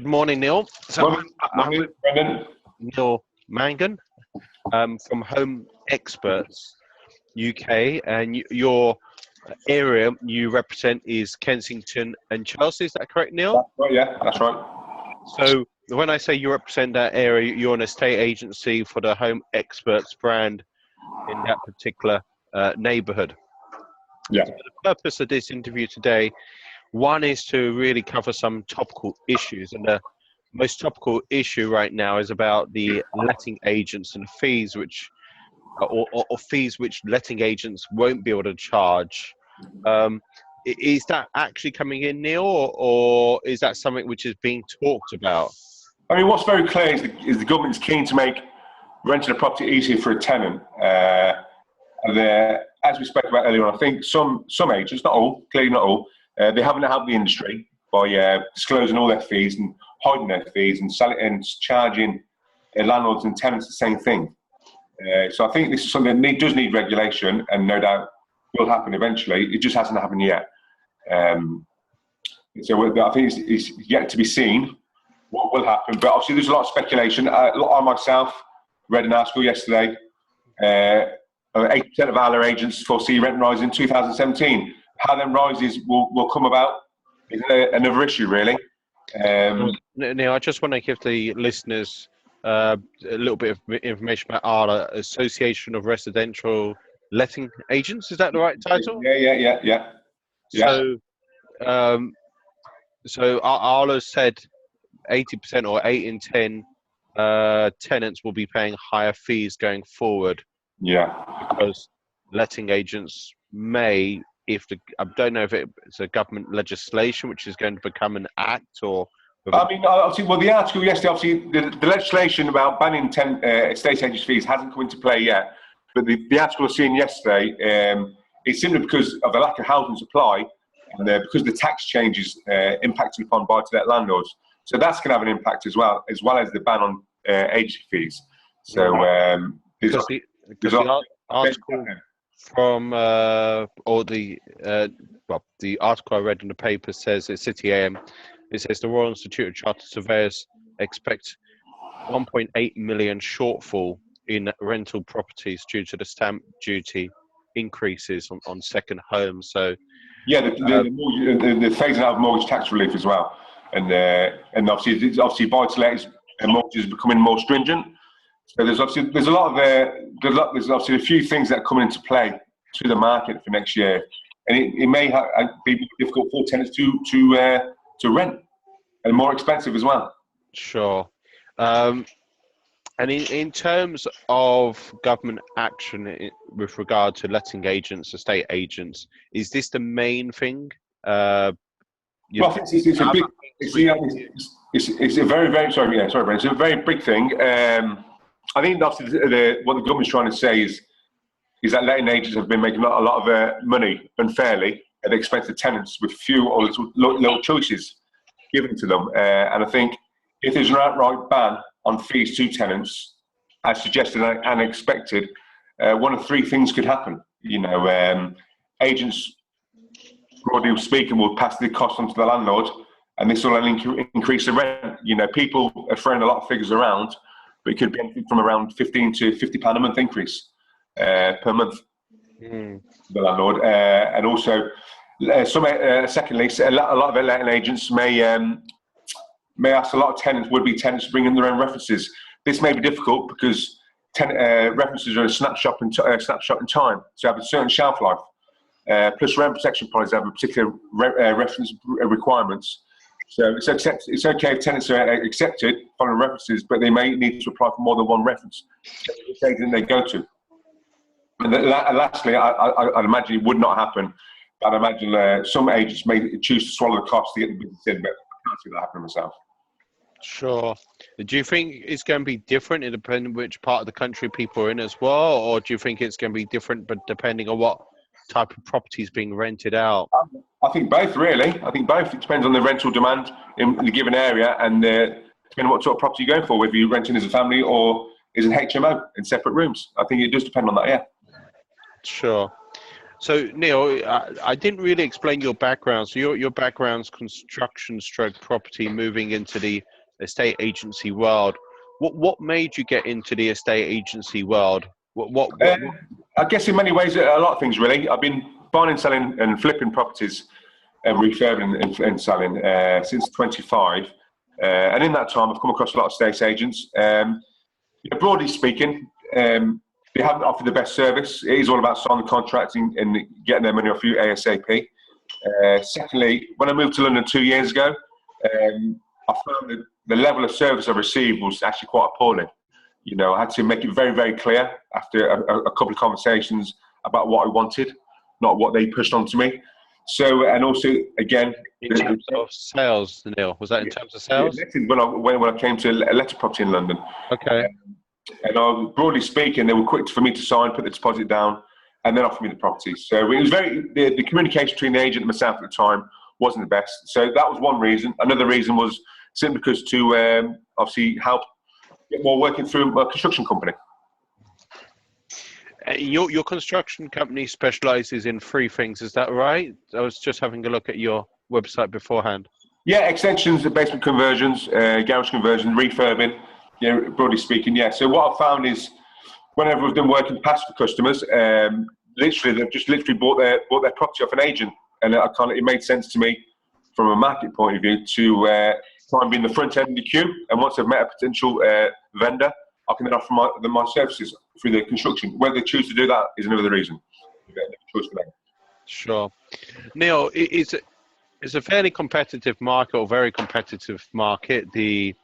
Good morning, Neil. So I'm with Brendan. Neil Mangan from Home Experts UK, and your area you represent is Kensington and Chelsea. Is that correct, Neil? That's right, yeah, that's right. So when I say you represent that area, you're an estate agency for the Home Experts brand in that particular neighbourhood. Yeah. So the purpose of this interview today, one is to really cover some topical issues, and the most topical issue right now is about the letting agents and fees or fees which letting agents won't be able to charge. Is that actually coming in, Neil, or is that something which is being talked about? I mean, what's very clear is the government is keen to make renting a property easier for a tenant. As we spoke about earlier on, I think some agents, not all, clearly not all, they haven't helped the industry by disclosing all their fees and hiding their fees and selling and charging landlords and tenants the same thing. So I think this is something that does need regulation, and no doubt will happen eventually. It just hasn't happened yet. So I think it's yet to be seen what will happen. But obviously there's a lot of speculation. I myself read an article yesterday. 8% of our agents foresee rent rise in 2017. How them rises will come about is another issue, really. Neil, I just want to give the listeners a little bit of information about our Association of Residential Letting Agents. Is that the right title? Yeah. So Arla said 80% or 8 in 10 tenants will be paying higher fees going forward. Yeah. Because letting agents may, I don't know if it's a government legislation which is going to become an act or. I mean, obviously, well, the article yesterday, obviously, the legislation about banning estate agents' fees hasn't come into play yet. But the article I was seeing yesterday, it's simply because of the lack of housing supply and because of the tax changes impacting upon buy-to-let landlords. So that's going to have an impact as well as the ban on agency fees. So because the article from the article I read in the paper says at City AM, it says the Royal Institute of Chartered Surveyors expect 1.8 million shortfall in rental properties due to the stamp duty increases on second homes. So yeah, the phasing out of mortgage tax relief as well, and obviously buy-to-let and mortgages are becoming more stringent. So there's a lot of there's obviously a few things that are coming into play to the market for next year, and it may be difficult for tenants to rent, and more expensive as well. Sure. And in terms of government action with regard to letting agents, estate agents, is this the main thing? Well, I think it's a big. It's a very, very sorry, Brent. It's a very big thing. I think obviously what the government's trying to say is that letting agents have been making a lot of money unfairly at the expense of tenants with few or little choices given to them. And I think if there's an outright ban on fees to tenants, as suggested and expected, one of three things could happen. Agents, broadly speaking, will pass the cost onto the landlord, and this will increase the rent. People are throwing a lot of figures around, but it could be anything from around £15 to £50 a month increase per month. The landlord, and also secondly, a lot of letting agents may ask a lot of tenants, would-be tenants, to bring in their own references. This may be difficult because references are a snapshot in time, so have a certain shelf life. Plus, rent protection policies have a particular reference requirements. So it's okay if tenants are accepted following references, but they may need to apply for more than one reference which agent they go to. And lastly, I'd imagine it would not happen. I'd imagine some agents may choose to swallow the cost to get the business in, but I can't see that happening myself. Sure. Do you think it's going to be different depending on which part of the country people are in as well, or do you think it's going to be different but depending on what type of property is being rented out? I think both, really. I think both. It depends on the rental demand in the given area and depending on what sort of property you're going for, whether you're renting as a family or as an HMO in separate rooms. I think it does depend on that, yeah. Sure. So Neil, I didn't really explain your background. So your background's construction stroke property, moving into the estate agency world. What made you get into the estate agency world? What I guess in many ways, a lot of things really. I've been buying and selling and flipping properties and refurbing and selling since 25. And in that time, I've come across a lot of estate agents. Broadly speaking, they haven't offered the best service. It is all about signing the contracts and getting their money off you ASAP. Secondly, when I moved to London 2 years ago, I found that the level of service I received was actually quite appalling. I had to make it very, very clear after a couple of conversations about what I wanted, not what they pushed onto me. So, and also, again, in terms of sales, Neil, was that in terms of sales? When I came to a letter property in London. Okay. And broadly speaking, they were quick for me to sign, put the deposit down, and then offer me the property. So it was the communication between the agent and myself at the time wasn't the best. So that was one reason. Another reason was simply because to obviously help get more working through a construction company. Your construction company specializes in three things, is that right? I was just having a look at your website beforehand. Yeah, extensions, basement conversions, garage conversions, refurbing, broadly speaking, yeah. So what I've found is whenever we've done work in the past for customers, they've just bought their property off an agent. And it made sense to me from a market point of view to try and be in the front end of the queue. And once I've met a potential vendor, I can then offer my services through the construction. Whether they choose to do that is another reason. Sure. Neil, it's a fairly competitive market, or very competitive market, the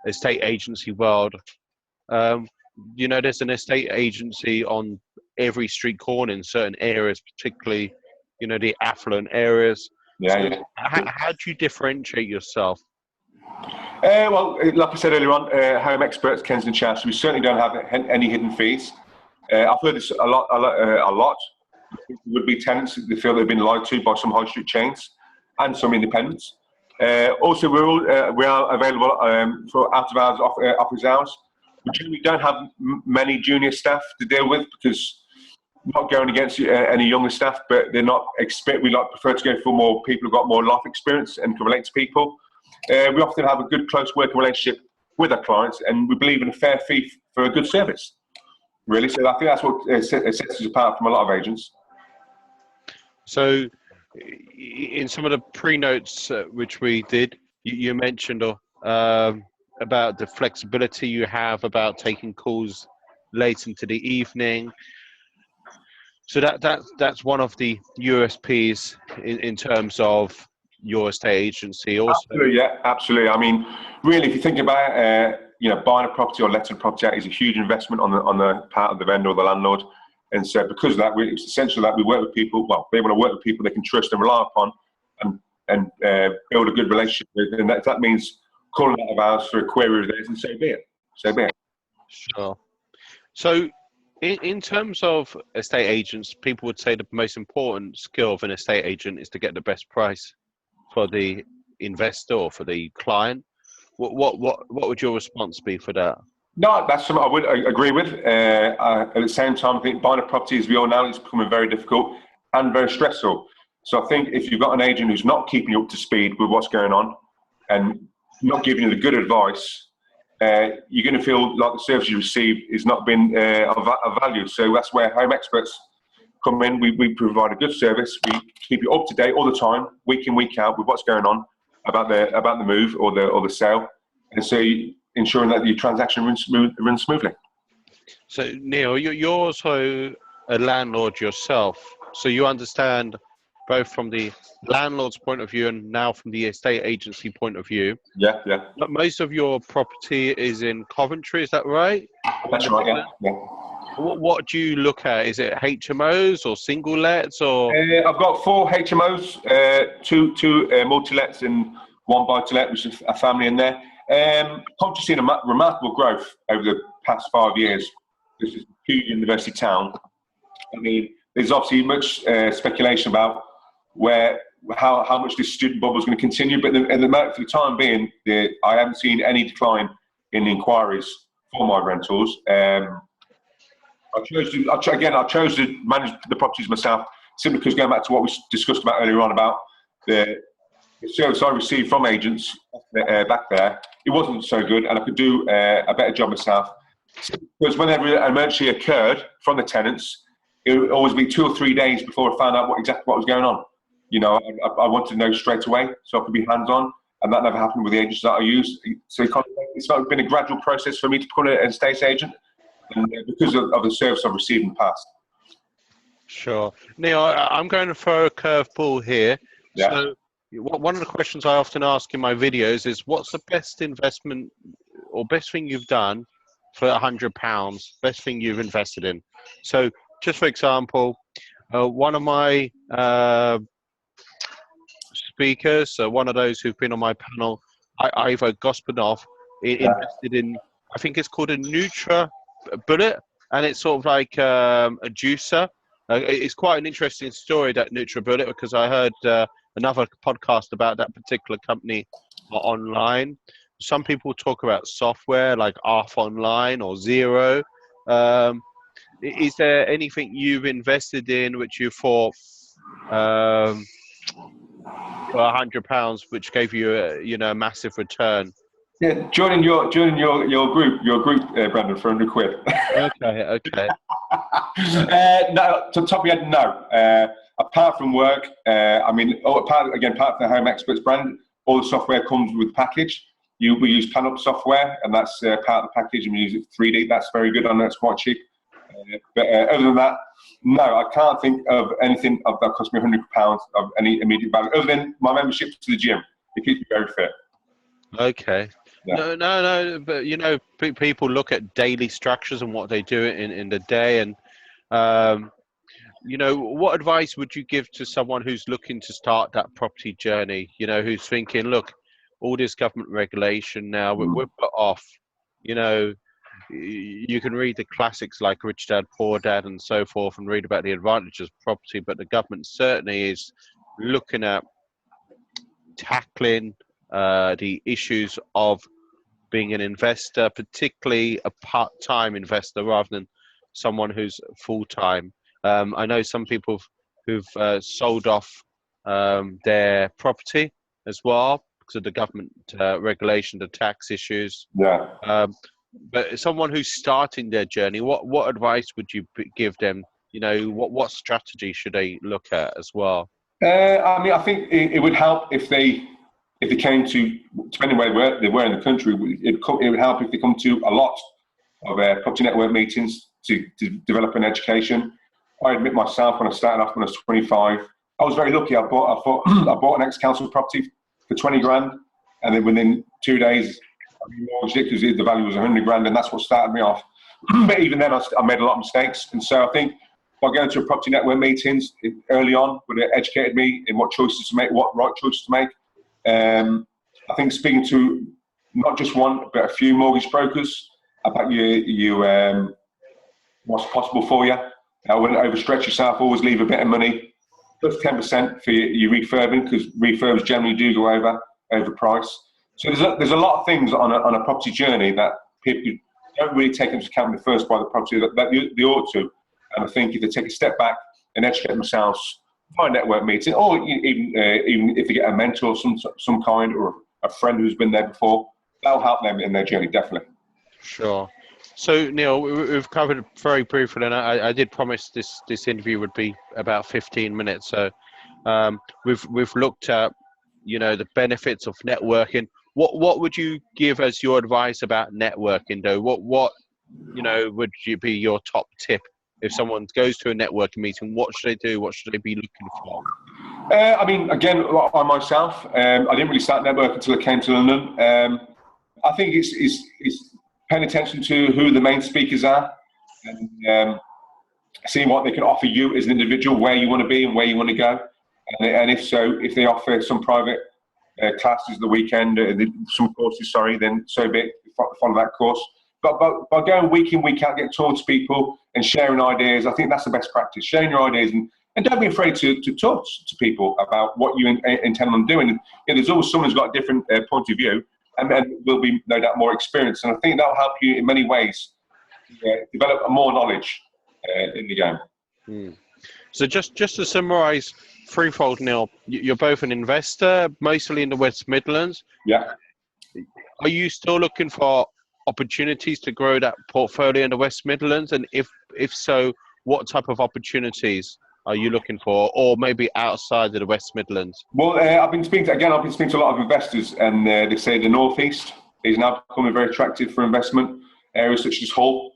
estate agency world. There's an estate agency on every street corner in certain areas, particularly, the affluent areas. Yeah. How do you differentiate yourself? Well, like I said earlier on, home experts, Kensington Chelsea, we certainly don't have any hidden fees. I've heard this a lot. Would be tenants that they feel they've been lied to by some high street chains and some independents. Also, we are available for out of hours, office hours. We generally don't have many junior staff to deal with because not going against any younger staff, but they're not we prefer to go for more people who've got more life experience and can relate to people. We often have a good, close working relationship with our clients, and we believe in a fair fee for a good service, really. So I think that's what sets us apart from a lot of agents. So in some of the pre-notes which we did, you mentioned about the flexibility you have about taking calls late into the evening. So that's one of the USPs in terms of your estate agency also. Absolutely, yeah, absolutely. I mean, really, if you think about it, buying a property or letting a property out is a huge investment on the part of the vendor or the landlord. And so because of that, it's essential that we work with people, they want to work with people they can trust and rely upon and build a good relationship with. And that means calling out of hours for a query of theirs, and so be it. Sure. So in terms of estate agents, people would say the most important skill of an estate agent is to get the best price for the investor or for the client. What would your response be for that? No, that's something I would agree with. At the same time, I think buying a property, as we all know, is becoming very difficult and very stressful. So I think if you've got an agent who's not keeping you up to speed with what's going on and not giving you the good advice, you're going to feel like the service you receive is not been of value. So that's where home experts come in. We provide a good service. We keep you up to date all the time, week in, week out, with what's going on about the move or the sale, and so ensuring that the transaction runs smoothly. So Neil, you're also a landlord yourself, so you understand both from the landlord's point of view and now from the estate agency point of view. Yeah. But most of your property is in Coventry, is that right? That's right, yeah. What do you look at? Is it HMOs or single lets or? I've got 4 HMOs, two multi-lets and 1 buy-to-let, which is a family in there. I've just seen a remarkable growth over the past 5 years. This is a huge university town. I mean, there's obviously much speculation about how much this student bubble is going to continue, but for the time being, I haven't seen any decline in the inquiries for my rentals. I chose to manage the properties myself simply because going back to what we discussed about earlier on about the service I received from agents back there, it wasn't so good, and I could do a better job myself. Because whenever an emergency occurred from the tenants, it would always be 2 or 3 days before I found out exactly what was going on. You know, I wanted to know straight away so I could be hands-on, and that never happened with the agents that I used. So it's not been a gradual process for me to become an estate agent, and because of the service I've received in the past. Sure. Neil, I'm going to throw a curveball here. Yeah. So one of the questions I often ask in my videos is, what's the best investment or best thing you've done for £100, best thing you've invested in? So just for example, one of my speakers, one of those who've been on my panel, Ivo Gospodinov, invested in, I think it's called a Nutra Bullet, and it's sort of like a juicer. It's quite an interesting story, that NutriBullet, because I heard another podcast about that particular company online. Some people talk about software like Arf Online or Zero. Is there anything you've invested in which you thought for £100, which gave you a massive return? Yeah, joining your group, Brandon, for £100. Okay. No, to the top of your head, no. Apart from work, apart from the Home Experts brand, all the software comes with package. We use PanUp software, and that's part of the package, and we use it 3D. That's very good, and that's quite cheap. But other than that, no, I can't think of anything that cost me £100 of any immediate value, other than my membership to the gym. It keeps me very fit. Okay. Yeah. No, but people look at daily structures and what they do in the day, and what advice would you give to someone who's looking to start that property journey? Who's thinking, look, all this government regulation now, we're put off. You can read the classics like Rich Dad, Poor Dad, and so forth, and read about the advantages of property, but the government certainly is looking at tackling the issues of being an investor, particularly a part-time investor rather than someone who's full-time. I know some people who've sold off their property as well because of the government regulation, the tax issues. Yeah. But someone who's starting their journey, what advice would you give them? What strategy should they look at as well? I think it would help if they came to, depending where they were in the country, it would help if they come to a lot of property network meetings to develop an education. I admit myself, when I started off when I was 25, I was very lucky. I bought an ex-council property for 20 grand, and then within 2 days, I remortgaged it because the value was 100 grand, and that's what started me off. But even then, I made a lot of mistakes, and so I think by going to a property network meetings early on would have educated me in what choices to make, what right choices to make. I think speaking to not just one, but a few mortgage brokers about what's possible for you. I wouldn't overstretch yourself. Always leave a bit of money, plus 10% for your refurbing, because refurbs generally do go over price. So there's a lot of things on a property journey that people don't really take into account when they first buy the property that they ought to. And I think if they take a step back and educate themselves, find a network meeting, or even if they get a mentor of some kind, or a friend who's been there before, that'll help them in their journey, definitely. Sure. So Neil, we've covered very briefly, and I did promise this interview would be about 15 minutes. So we've looked at the benefits of networking. What would you give as your advice about networking, though? What would you be your top tip if someone goes to a networking meeting? What should they do? What should they be looking for? Again, I myself, I didn't really start networking until I came to London. I think it's paying attention to who the main speakers are, and seeing what they can offer you as an individual, where you want to be and where you want to go. And if they offer some private classes the weekend, some courses, then so be it, follow that course. But by going week in, week out, getting talking to people and sharing ideas, I think that's the best practice. Sharing your ideas, and don't be afraid to talk to people about what you intend on doing. There's always someone who's got a different point of view, and then will be no doubt more experienced. And I think that'll help you in many ways develop more knowledge in the game. So just to summarise, threefold, Neil. You're both an investor, mostly in the West Midlands. Yeah. Are you still looking for opportunities to grow that portfolio in the West Midlands? And if so, what type of opportunities are you looking for, or maybe outside of the West Midlands? Well, I've been speaking to a lot of investors, and they say the northeast is now becoming very attractive for investment. Areas such as Hull,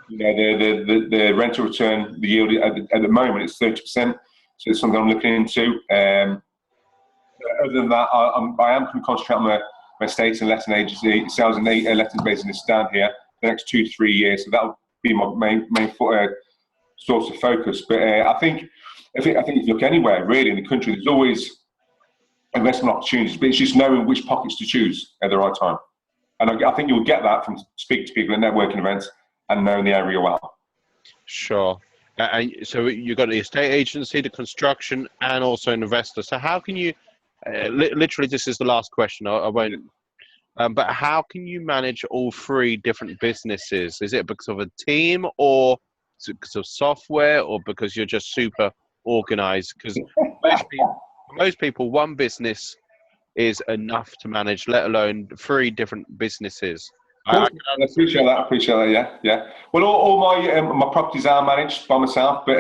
the rental return, the yield at the moment is 30%. So it's something I'm looking into. Other than that, I am going to concentrate on my estates and letting agency, sales and letting business down here the next 2 to 3 years. So that'll be my main source of focus. But I think if you look anywhere really in the country, there's always investment opportunities, but it's just knowing which pockets to choose at the right time. And I think you'll get that from speaking to people at networking events and knowing the area well. Sure. And so you've got the estate agency, the construction, and also an investor. So how can you, literally this is the last question, I won't, but how can you manage all three different businesses? Is it because of a team, or is it because of software, or because you're just super organized? Because most people, one business is enough to manage, let alone three different businesses. I appreciate that. Yeah. Well, all my properties are managed by myself, but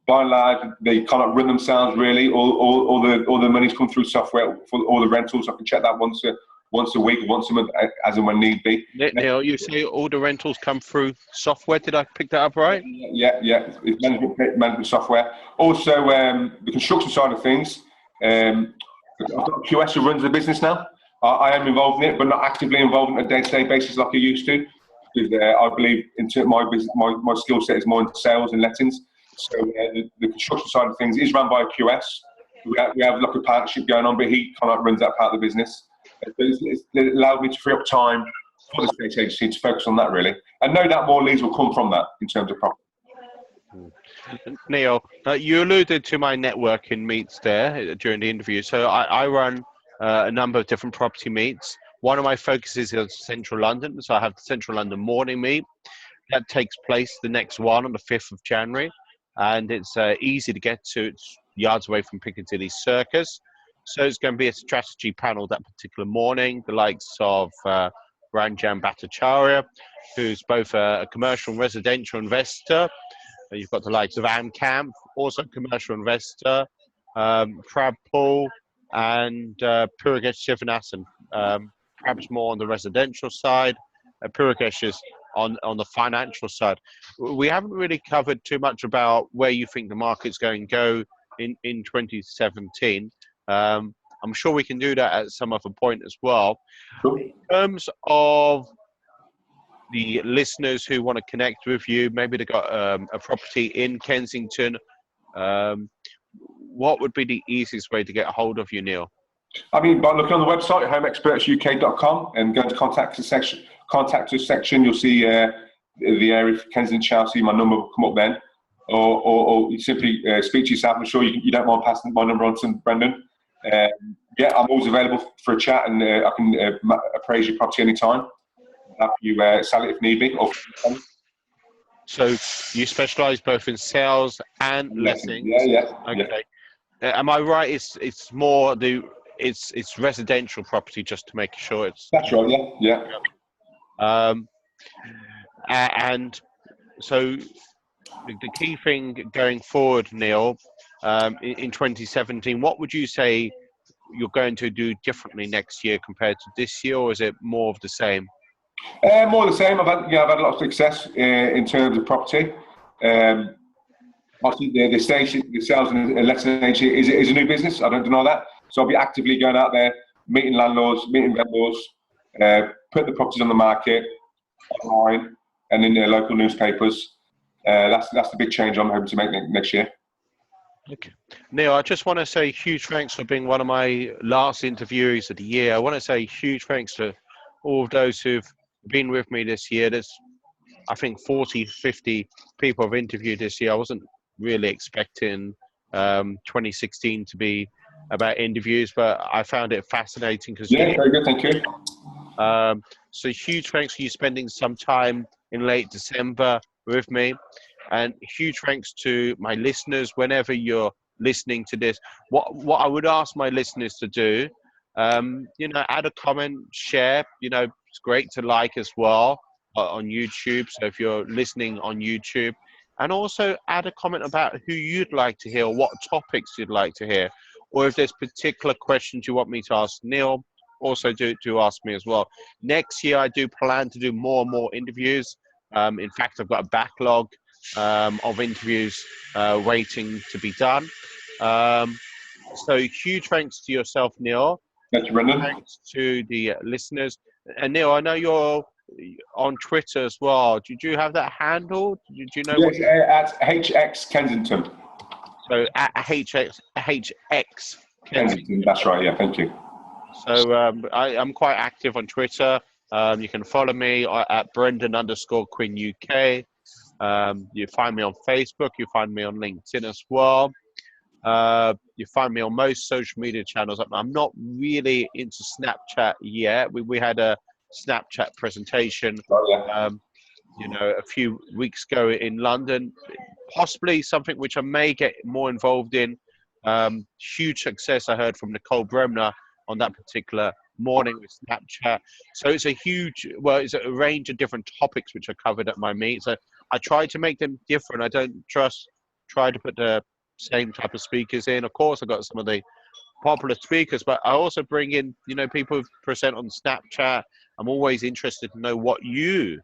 by and large, they cannot run themselves really. All the money's come through software for all the rentals. I can check that once a week, once a month, as and when need be. Neil, you say all the rentals come through software. Did I pick that up right? Yeah. It's management software. Also, the construction side of things. I've got a QS who runs the business now. I am involved in it, but not actively involved on a day-to-day basis like I used to. Because I believe my business, my skill set is more in sales and lettings. So the construction side of things is run by a QS. We have like a partnership going on, but he kind of runs that part of the business. It allowed me to free up time for the estate agency to focus on that really. And no doubt more leads will come from that in terms of property. Neil, you alluded to my networking meets there during the interview. So I run a number of different property meets. One of my focuses is Central London. So I have the Central London morning meet. That takes place the next one on the 5th of January. And it's easy to get to. It's yards away from Piccadilly Circus. So it's going to be a strategy panel that particular morning. The likes of Ranjan Bhattacharya, who's both a commercial and residential investor. You've got the likes of Amcamp, also commercial investor, Prab Paul, and Puragesh Sivanathan. Perhaps more on the residential side. Puragesh is on the financial side. We haven't really covered too much about where you think the market's going to go in 2017. I'm sure we can do that at some other point as well. In terms of the listeners who want to connect with you, maybe they've got a property in Kensington, what would be the easiest way to get a hold of you, Neil? I mean, by looking on the website, homeexpertsuk.com, and going to contact us section, you'll see the area for Kensington, Chelsea. My number will come up then. Or you simply speak to yourself. I'm sure you don't mind passing my number on to Brendan. Yeah, I'm always available for a chat, and I can appraise your property anytime. Help you sell it if need be. So you specialise both in sales and lettings. Yeah. Okay. Yeah. Am I right? It's more it's residential property, just to make sure it's. That's right. Yeah. And so the key thing going forward, Neil, in 2017, what would you say you're going to do differently next year compared to this year, or is it more of the same? More the same. I've had a lot of success in terms of property. Obviously, the sales and letting agency is a new business. I don't deny that. So I'll be actively going out there, meeting landlords, meeting vendors, put the properties on the market, online, and in the local newspapers. That's the big change I'm hoping to make next year. Okay. Neil, I just want to say huge thanks for being one of my last interviewees of the year. I want to say huge thanks to all of those who've been with me this year. There's, I think, 40, 50 people I've interviewed this year. I wasn't really expecting 2016 to be about interviews, but I found it fascinating. Yeah, very good, thank you. So huge thanks for you spending some time in late December with me. And huge thanks to my listeners. Whenever you're listening to this, what I would ask my listeners to do, add a comment, share. It's great to like as well on YouTube. So if you're listening on YouTube, and also add a comment about who you'd like to hear, or what topics you'd like to hear, or if there's particular questions you want me to ask Neil, also do ask me as well. Next year, I do plan to do more and more interviews. In fact, I've got a backlog of interviews waiting to be done. So huge thanks to yourself, Neil. Thank you, Brendan. Thanks to the listeners. And Neil, I know you're on Twitter as well. Did you have that handle? Do you know? Yes, at HX Kensington. So at HX Kensington. That's right. Yeah, thank you. So I'm quite active on Twitter. You can follow me at Brendan_Quinn UK. You find me on Facebook. You find me on LinkedIn as well. You find me on most social media channels. I'm not really into Snapchat yet. We had a Snapchat presentation, a few weeks ago in London. Possibly something which I may get more involved in. Huge success I heard from Nicole Bremner on that particular morning with Snapchat. So it's it's a range of different topics which are covered at my meet. So I try to make them different. I don't try to put the same type of speakers in. Of course, I've got some of the popular speakers, but I also bring in, people who present on Snapchat. I'm always interested to know what you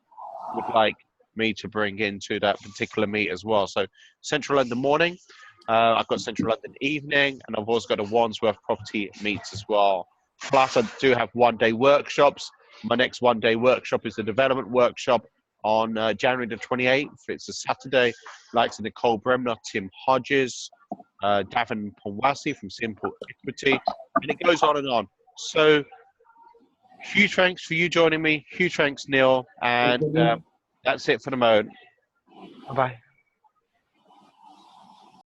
would like me to bring into that particular meet as well. So Central London morning, I've got Central London evening, and I've also got a Wandsworth property meets as well. Plus, I do have one-day workshops. My next one-day workshop is the development workshop on January the 28th. It's a Saturday. Like to Nicole Bremner, Tim Hodges, Davin Ponwasi from Simple Equity, and it goes on and on. So huge thanks for you joining me. Huge thanks, Neil. And that's it for the moment. Bye-bye.